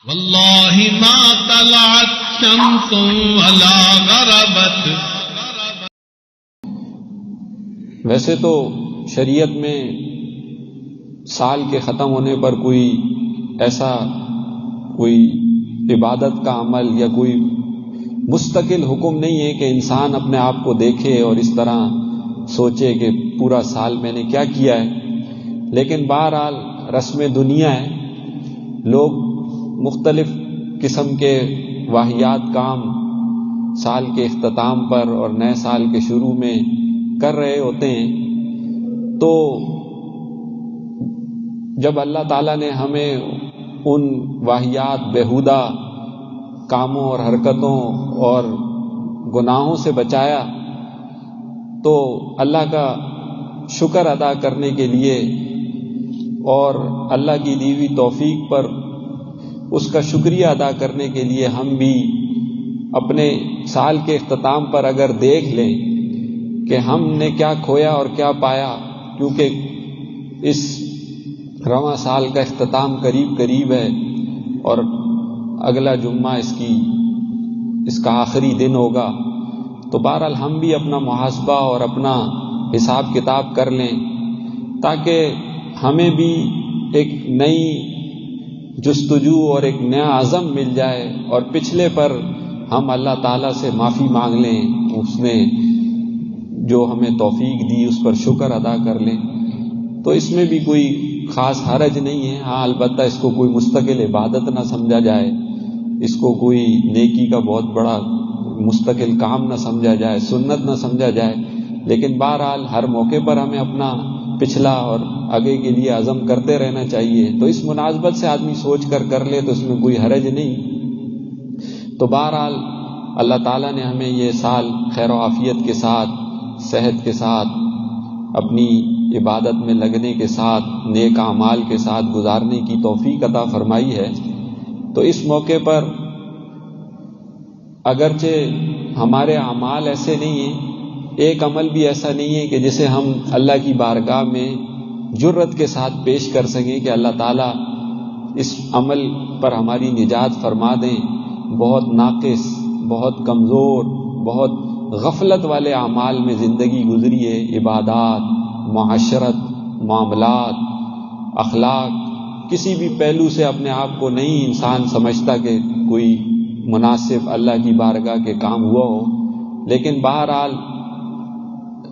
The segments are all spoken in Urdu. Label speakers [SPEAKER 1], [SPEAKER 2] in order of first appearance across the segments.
[SPEAKER 1] واللہ ما طلعت شمس ولا غربت.
[SPEAKER 2] ویسے تو شریعت میں سال کے ختم ہونے پر کوئی عبادت کا عمل یا کوئی مستقل حکم نہیں ہے کہ انسان اپنے آپ کو دیکھے اور اس طرح سوچے کہ پورا سال میں نے کیا کیا ہے. لیکن بہرحال رسم دنیا ہے، لوگ مختلف قسم کے واہیات کام سال کے اختتام پر اور نئے سال کے شروع میں کر رہے ہوتے ہیں. تو جب اللہ تعالیٰ نے ہمیں ان واہیات بیہودہ کاموں اور حرکتوں اور گناہوں سے بچایا تو اللہ کا شکر ادا کرنے کے لیے اور اللہ کی دی ہوئی توفیق پر اس کا شکریہ ادا کرنے کے لیے ہم بھی اپنے سال کے اختتام پر اگر دیکھ لیں کہ ہم نے کیا کھویا اور کیا پایا، کیونکہ اس رواں سال کا اختتام قریب ہے اور اگلا جمعہ اس کا آخری دن ہوگا. تو بہرحال ہم بھی اپنا محاسبہ اور اپنا حساب کتاب کر لیں تاکہ ہمیں بھی ایک نئی جستجو اور ایک نیا عزم مل جائے اور پچھلے پر ہم اللہ تعالیٰ سے معافی مانگ لیں، اس نے جو ہمیں توفیق دی اس پر شکر ادا کر لیں. تو اس میں بھی کوئی خاص حرج نہیں ہے. ہاں البتہ اس کو کوئی مستقل عبادت نہ سمجھا جائے، اس کو کوئی نیکی کا بہت بڑا مستقل کام نہ سمجھا جائے، سنت نہ سمجھا جائے. لیکن بہرحال ہر موقع پر ہمیں اپنا پچھلا اور آگے کے لیے عزم کرتے رہنا چاہیے. تو اس مناسبت سے آدمی سوچ کر لے تو اس میں کوئی حرج نہیں. تو بہرحال اللہ تعالیٰ نے ہمیں یہ سال خیر و عافیت کے ساتھ، صحت کے ساتھ، اپنی عبادت میں لگنے کے ساتھ، نیک اعمال کے ساتھ گزارنے کی توفیق عطا فرمائی ہے. تو اس موقع پر اگرچہ ہمارے اعمال ایسے نہیں ہیں، ایک عمل بھی ایسا نہیں ہے کہ جسے ہم اللہ کی بارگاہ میں جرت کے ساتھ پیش کر سکیں کہ اللہ تعالیٰ اس عمل پر ہماری نجات فرما دیں. بہت ناقص، بہت کمزور، بہت غفلت والے اعمال میں زندگی گزری ہے. عبادات، معاشرت، معاملات، اخلاق، کسی بھی پہلو سے اپنے آپ کو نہیں انسان سمجھتا کہ کوئی مناسب اللہ کی بارگاہ کے کام ہوا ہو. لیکن بہرحال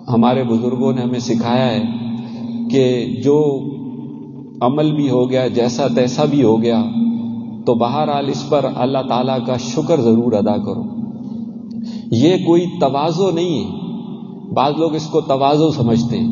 [SPEAKER 2] ہمارے بزرگوں نے ہمیں سکھایا ہے کہ جو عمل بھی ہو گیا، جیسا تیسا بھی ہو گیا، تو بہرحال اس پر اللہ تعالیٰ کا شکر ضرور ادا کرو. یہ کوئی تواضع نہیں ہے. بعض لوگ اس کو تواضع سمجھتے ہیں